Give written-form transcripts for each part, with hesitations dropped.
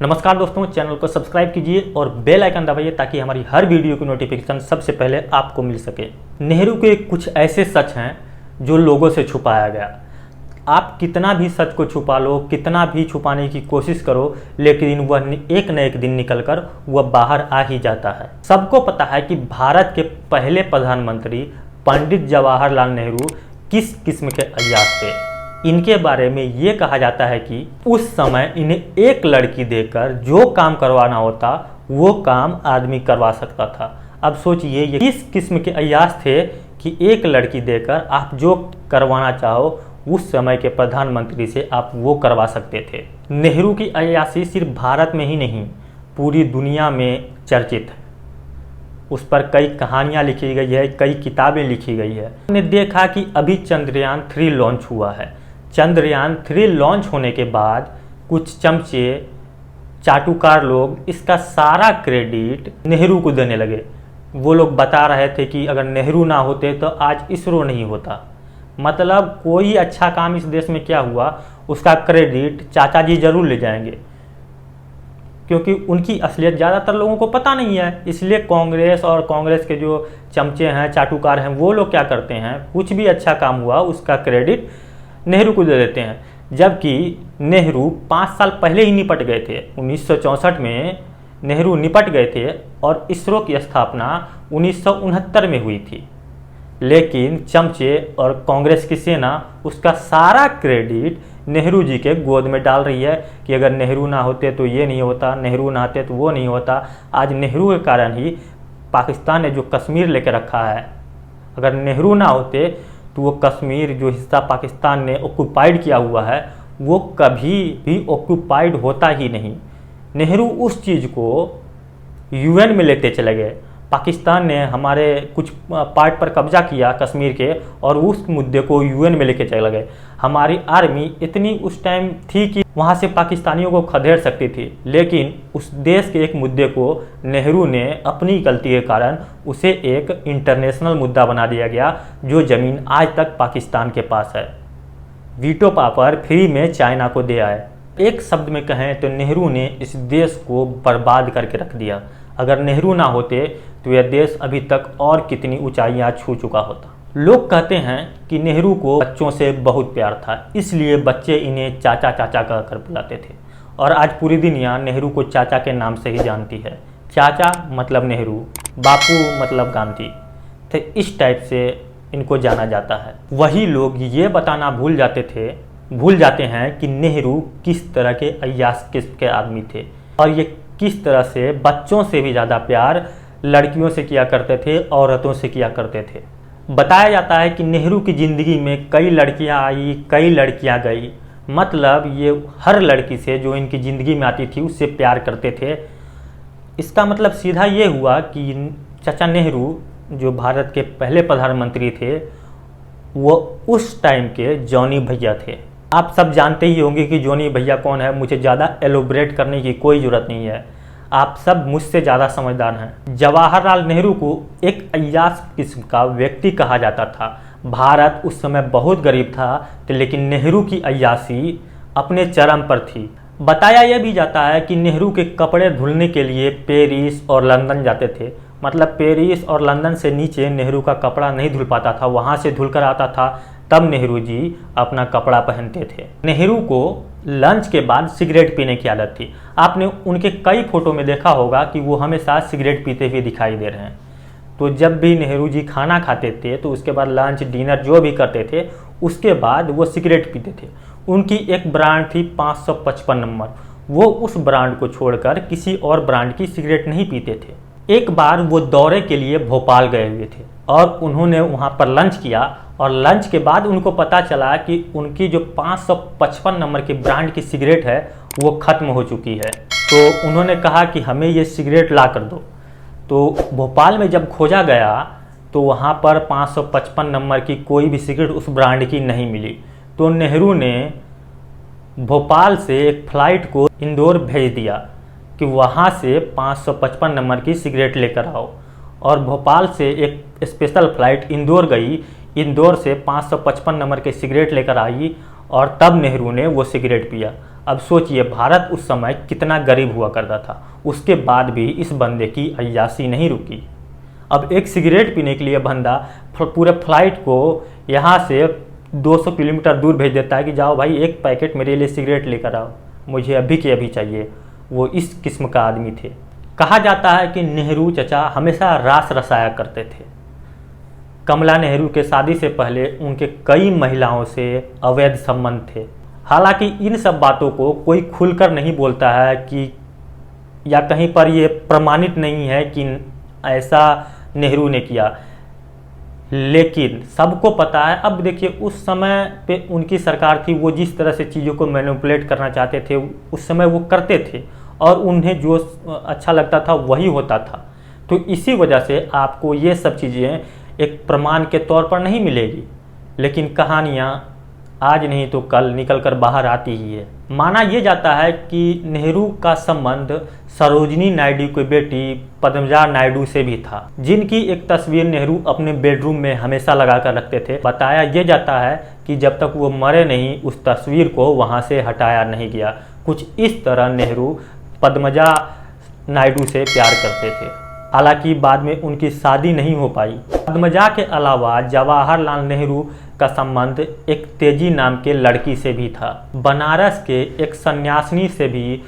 नमस्कार दोस्तों, चैनल को सब्सक्राइब कीजिए और बेल आइकन दबाइए ताकि हमारी हर वीडियो की नोटिफिकेशन सबसे पहले आपको मिल सके। नेहरू के कुछ ऐसे सच हैं जो लोगों से छुपाया गया। आप कितना भी सच को छुपा लो, कितना भी छुपाने की कोशिश करो, लेकिन वह एक न एक दिन निकलकर वह बाहर आ ही जाता है। सबको पता है कि भारत के पहले प्रधानमंत्री पंडित जवाहरलाल नेहरू किस किस्म के अय्याश थे। इनके बारे में ये कहा जाता है कि उस समय इन्हें एक लड़की देकर जो काम करवाना होता वो काम आदमी करवा सकता था। अब सोचिए ये किस किस्म के अय्याश थे कि एक लड़की देकर आप जो करवाना चाहो उस समय के प्रधानमंत्री से आप वो करवा सकते थे। नेहरू की अय्याशी सिर्फ भारत में ही नहीं, पूरी दुनिया में चर्चित है। उस पर कई कहानियाँ लिखी गई है, कई किताबें लिखी गई है। हमने देखा कि अभी चंद्रयान 3 लॉन्च हुआ है। चंद्रयान 3 लॉन्च होने के बाद कुछ चमचे चाटुकार लोग इसका सारा क्रेडिट नेहरू को देने लगे। वो लोग बता रहे थे कि अगर नेहरू ना होते तो आज इसरो नहीं होता। मतलब कोई अच्छा काम इस देश में क्या हुआ उसका क्रेडिट चाचा जी जरूर ले जाएंगे, क्योंकि उनकी असलियत ज़्यादातर लोगों को पता नहीं है। इसलिए कांग्रेस और कांग्रेस के जो चमचे हैं, चाटुकार हैं, वो लोग क्या करते हैं, कुछ भी अच्छा काम हुआ उसका क्रेडिट नेहरू को दे देते हैं। जबकि नेहरू 5 साल पहले ही निपट गए थे। 1964 में नेहरू निपट गए थे और इसरो की स्थापना 1969 में हुई थी। लेकिन चमचे और कांग्रेस की सेना उसका सारा क्रेडिट नेहरू जी के गोद में डाल रही है कि अगर नेहरू ना होते तो ये नहीं होता, नेहरू ना होते तो वो नहीं होता। आज नेहरू के कारण ही पाकिस्तान ने जो कश्मीर लेके रखा है, अगर नेहरू ना होते तो वो कश्मीर जो हिस्सा पाकिस्तान ने ऑक्यूपाइड किया हुआ है वो कभी भी ऑक्यूपाइड होता ही नहीं। नेहरू उस चीज़ को यूएन में लेते चले गए। पाकिस्तान ने हमारे कुछ पार्ट पर कब्जा किया कश्मीर के और उस मुद्दे को यूएन में लेके चले गए। हमारी आर्मी इतनी उस टाइम थी कि वहाँ से पाकिस्तानियों को खदेड़ सकती थी, लेकिन उस देश के एक मुद्दे को नेहरू ने अपनी गलती के कारण उसे एक इंटरनेशनल मुद्दा बना दिया गया, जो ज़मीन आज तक पाकिस्तान के पास है। वीटो पावर फ्री में चाइना को दे आए। एक शब्द में कहें तो नेहरू ने इस देश को बर्बाद करके रख दिया। अगर नेहरू ना होते तो यह देश अभी तक और कितनी ऊंचाइयां छू चुका होता। लोग कहते हैं कि नेहरू को बच्चों से बहुत प्यार था, इसलिए बच्चे इन्हें चाचा चाचा कहकर बुलाते थे। और आज पूरी दुनिया नेहरू को चाचा के नाम से ही जानती है। चाचा मतलब नेहरू, बापू मतलब गांधी। तो इस टाइप से इनको जाना जाता है। वही लोग ये बताना भूल जाते हैं कि नेहरू किस तरह के अय्याश किस्म के आदमी थे और ये किस तरह से बच्चों से भी ज़्यादा प्यार लड़कियों से किया करते थे, औरतों से किया करते थे। बताया जाता है कि नेहरू की ज़िंदगी में कई लड़कियां आई, कई लड़कियां गई। मतलब ये हर लड़की से जो इनकी ज़िंदगी में आती थी उससे प्यार करते थे। इसका मतलब सीधा ये हुआ कि चाचा नेहरू जो भारत के पहले प्रधानमंत्री थे वो उस टाइम के जॉनी भैया थे। आप सब जानते ही होंगे कि जॉनी भैया कौन है, मुझे ज़्यादा एलोब्रेट करने की कोई ज़रूरत नहीं है। आप सब मुझसे ज़्यादा समझदार हैं। जवाहरलाल नेहरू को एक अय्याश किस्म का व्यक्ति कहा जाता था। भारत उस समय बहुत गरीब था, तो लेकिन नेहरू की अय्याशी अपने चरम पर थी। बताया यह भी जाता है कि नेहरू के कपड़े धुलने के लिए पेरिस और लंदन जाते थे। मतलब पेरिस और लंदन से नीचे नेहरू का कपड़ा नहीं धुल पाता था, वहाँ से धुल कर आता था, तब नेहरू जी अपना कपड़ा पहनते थे। नेहरू को लंच के बाद सिगरेट पीने की आदत थी। आपने उनके कई फोटो में देखा होगा कि वो हमेशा सिगरेट पीते हुए दिखाई दे रहे हैं। तो जब भी नेहरू जी खाना खाते थे तो उसके बाद लंच डिनर जो भी करते थे उसके बाद वो सिगरेट पीते थे। उनकी एक ब्रांड थी 555 नंबर। वो उस ब्रांड को छोड़कर किसी और ब्रांड की सिगरेट नहीं पीते थे। एक बार वो दौरे के लिए भोपाल गए हुए थे और उन्होंने वहाँ पर लंच किया और लंच के बाद उनको पता चला कि उनकी जो 555 नंबर की ब्रांड की सिगरेट है वो ख़त्म हो चुकी है। तो उन्होंने कहा कि हमें ये सिगरेट ला कर दो। तो भोपाल में जब खोजा गया तो वहाँ पर 555 नंबर की कोई भी सिगरेट उस ब्रांड की नहीं मिली। तो नेहरू ने भोपाल से एक फ़्लाइट को इंदौर भेज दिया कि वहाँ से 555 नंबर की सिगरेट लेकर आओ। और भोपाल से एक स्पेशल फ़्लाइट इंदौर गई, इंदौर से 555 नंबर की सिगरेट लेकर आई और तब नेहरू ने वो सिगरेट पिया। अब सोचिए भारत उस समय कितना गरीब हुआ करता था, उसके बाद भी इस बंदे की अय्याशी नहीं रुकी। अब एक सिगरेट पीने के लिए बंदा पूरे फ्लाइट को यहाँ से 200 किलोमीटर दूर भेज देता है कि जाओ भाई एक पैकेट मेरे लिए सिगरेट लेकर आओ, मुझे अभी के अभी चाहिए। वो इस किस्म का आदमी थे। कहा जाता है कि नेहरू चचा हमेशा रास रसाया करते थे। कमला नेहरू के शादी से पहले उनके कई महिलाओं से अवैध संबंध थे। हालांकि इन सब बातों को कोई खुलकर नहीं बोलता है कि या कहीं पर ये प्रमाणित नहीं है कि ऐसा नेहरू ने किया, लेकिन सबको पता है। अब देखिए उस समय पे उनकी सरकार थी, वो जिस तरह से चीज़ों को मैनिपुलेट करना चाहते थे उस समय वो करते थे और उन्हें जो अच्छा लगता था वही होता था। तो इसी वजह से आपको ये सब चीज़ें एक प्रमाण के तौर पर नहीं मिलेगी, लेकिन कहानियाँ आज नहीं तो कल निकल कर बाहर आती ही है। माना यह जाता है कि नेहरू का संबंध सरोजिनी नायडू की बेटी पद्मजा नायडू से भी था, जिनकी एक तस्वीर नेहरू अपने बेडरूम में हमेशा लगा कर रखते थे। बताया यह जाता है कि जब तक वो मरे नहीं उस तस्वीर को वहाँ से हटाया नहीं गया। कुछ इस तरह नेहरू पद्मजा नायडू से प्यार करते थे। हालांकि बाद में उनकी शादी नहीं हो पाई। पद्मजा के अलावा जवाहरलाल नेहरू का संबंध एक तेजी नाम के लड़की से भी था। बनारस के एक सन्यासिनी से भी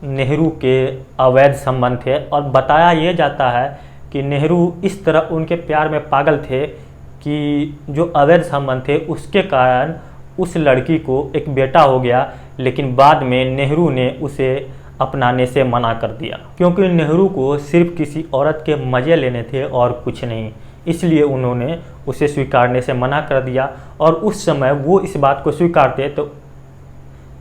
नेहरू के अवैध संबंध थे और बताया यह जाता है कि नेहरू इस तरह उनके प्यार में पागल थे कि जो अवैध संबंध थे उसके कारण उस लड़की को एक बेटा हो गया, लेकिन बाद में नेहरू ने उसे अपनाने से मना कर दिया, क्योंकि नेहरू को सिर्फ किसी औरत के मज़े लेने थे और कुछ नहीं। इसलिए उन्होंने उसे स्वीकारने से मना कर दिया और उस समय वो इस बात को स्वीकारते तो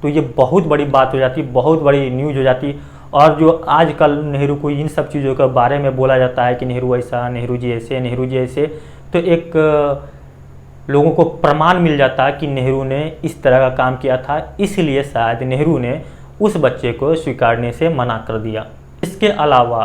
ये बहुत बड़ी बात हो जाती, बहुत बड़ी न्यूज़ हो जाती। और जो आजकल नेहरू को इन सब चीज़ों के बारे में बोला जाता है कि नेहरू ऐसा, नेहरू जी ऐसे, नेहरू जी ऐसे, तो एक लोगों को प्रमाण मिल जाता है कि नेहरू ने इस तरह का काम किया था। इसलिए शायद नेहरू ने उस बच्चे को स्वीकारने से मना कर दिया। इसके अलावा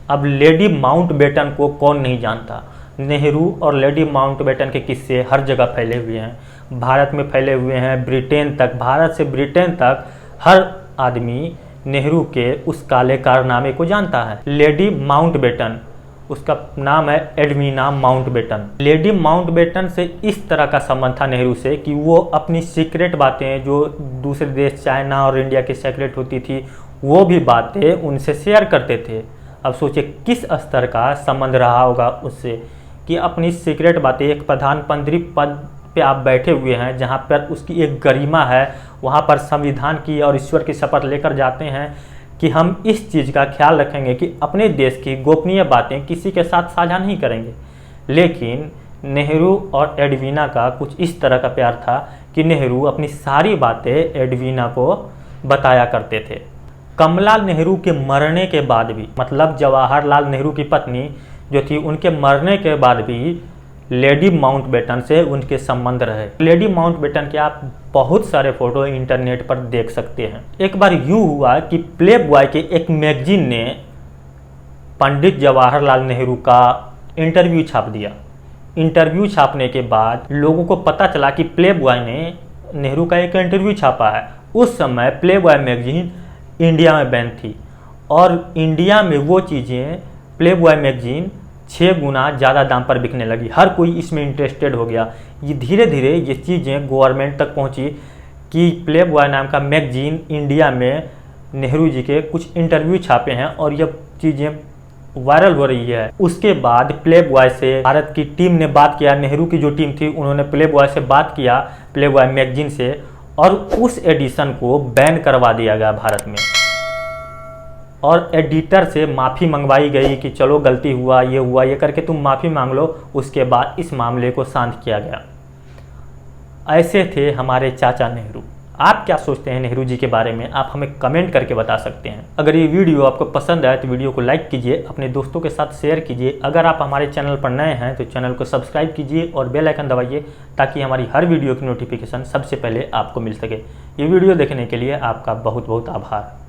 अब लेडी माउंटबेटन को कौन नहीं जानता। नेहरू और लेडी माउंटबेटन के किस्से हर जगह फैले हुए हैं, भारत में फैले हुए हैं, ब्रिटेन तक, भारत से ब्रिटेन तक हर आदमी नेहरू के उस काले कारनामे को जानता है। लेडी माउंटबेटन, उसका नाम है एडवीना माउंटबेटन। लेडी माउंटबेटन से इस तरह का संबंध था नेहरू से कि वो अपनी सीक्रेट बातें जो दूसरे देश चाइना और इंडिया की सीक्रेट होती थी वो भी बातें उनसे शेयर करते थे। अब सोचिए किस स्तर का संबंध रहा होगा उससे कि अपनी सीक्रेट बातें, एक प्रधानमंत्री पद पे आप बैठे हुए हैं जहाँ पर उसकी एक गरिमा है, वहाँ पर संविधान की और ईश्वर की शपथ लेकर जाते हैं कि हम इस चीज़ का ख्याल रखेंगे कि अपने देश की गोपनीय बातें किसी के साथ साझा नहीं करेंगे। लेकिन नेहरू और एडवीना का कुछ इस तरह का प्यार था कि नेहरू अपनी सारी बातें एडवीना को बताया करते थे। कमला नेहरू के मरने के बाद भी, मतलब जवाहरलाल नेहरू की पत्नी जो थी, उनके मरने के बाद भी लेडी माउंटबेटन से उनके संबंध रहे। लेडी माउंटबेटन के आप बहुत सारे फोटो इंटरनेट पर देख सकते हैं। एक बार यूँ हुआ कि प्ले बॉय के एक मैगजीन ने पंडित जवाहरलाल नेहरू का इंटरव्यू छाप दिया। इंटरव्यू छापने के बाद लोगों को पता चला कि प्ले बॉय ने नेहरू का एक इंटरव्यू छापा है। उस समय प्ले बॉय मैगजीन इंडिया में बैन थी और इंडिया में वो चीज़ें, प्ले बॉय मैगजीन 6 गुना ज़्यादा दाम पर बिकने लगी। हर कोई इसमें इंटरेस्टेड हो गया। ये धीरे धीरे ये चीज़ें गवर्नमेंट तक पहुंची कि प्ले बॉय नाम का मैगजीन इंडिया में नेहरू जी के कुछ इंटरव्यू छापे हैं और ये चीज़ें वायरल हो रही है। उसके बाद प्ले बॉय से भारत की टीम ने बात किया, नेहरू की जो टीम थी उन्होंने प्ले बॉय से बात किया, प्ले बॉय मैगजीन से, और उस एडिशन को बैन करवा दिया गया भारत में। और एडिटर से माफ़ी मंगवाई गई कि चलो गलती हुआ ये करके तुम माफ़ी मांग लो। उसके बाद इस मामले को शांत किया गया। ऐसे थे हमारे चाचा नेहरू। आप क्या सोचते हैं नेहरू जी के बारे में, आप हमें कमेंट करके बता सकते हैं। अगर ये वीडियो आपको पसंद आए तो वीडियो को लाइक कीजिए, अपने दोस्तों के साथ शेयर कीजिए। अगर आप हमारे चैनल पर नए हैं तो चैनल को सब्सक्राइब कीजिए और बेल आइकन दबाइए ताकि हमारी हर वीडियो की नोटिफिकेशन सबसे पहले आपको मिल सके। ये वीडियो देखने के लिए आपका बहुत बहुत आभार।